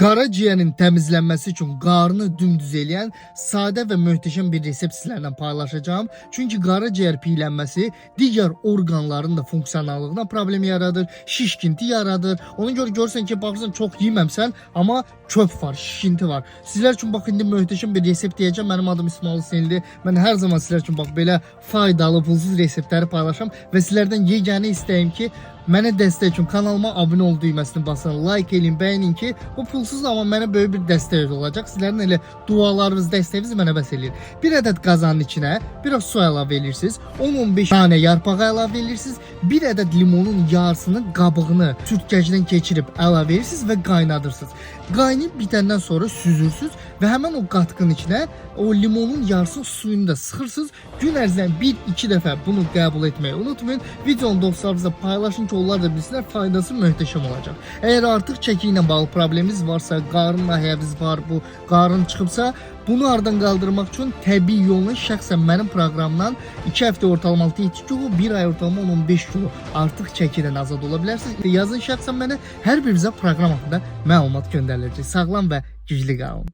Qaraciyərin təmizlənməsi üçün qarnı dümdüz eləyən sadə və möhtəşəm bir resept sizlərlə paylaşacağım. Çünki qaraciyər piylənməsi digər orqanların da funksionallığına problem yaradır, şişkinti yaradır. Ona görə görürsən ki, baxırsan çox yeməmsən, amma çöp var, şişkinti var. Sizlər üçün bax indi möhtəşəm bir resept deyəcəm. Mənim adım İsmail Hüseyndir. Mən hər zaman sizlər üçün bax belə faydalı, pulsuz reseptləri paylaşıram və sizlərdən yeganə istəyim ki, mənə dəstək üçün kanalıma abunə ol düyməsini basın, like eləyin, bəyənin ki, bu pulsuz amma mənə böyük bir dəstək olacaq. Sizlərin elə dualarınız, dəstəyiniz mənə bəs eləyir. Bir ədəd qazanın içinə biraz su əlavə edirsiniz, 10-15 dənə yarpaq əlavə edirsiniz, bir ədəd limonun yarısını, qabığını sürtkəcdən keçirib əlavə edirsiniz və qaynadırsınız. Qaynayıb bitəndən sonra süzürsünüz və həmin o qatqın içinə o limonun yarısı suyunu da sıxırsınız. Gün ərzində 1-2 dəfə bunu qəbul etməyi unutmayın. Videonun dostlarınızla paylaşın ki, onlar da bilsinlər, faydası möhtəşəm olacaq. Əgər artıq çəki ilə bağlı probleminiz varsa, qarın nahiyəniz var, bu qarın çıxıbsa, bunu aradan qaldırmaq üçün təbii yolla şəxsən mənim proqramdan 2 həftə ortalama 7 kilo, 1 ay ortalama 15 kilo artıq çəkidən azad ola bilərsiniz. Yazın şəxsən mənə, hər birinizə proqram haqqında məlumat göndəriləcək. Sağlam və güclü qalın.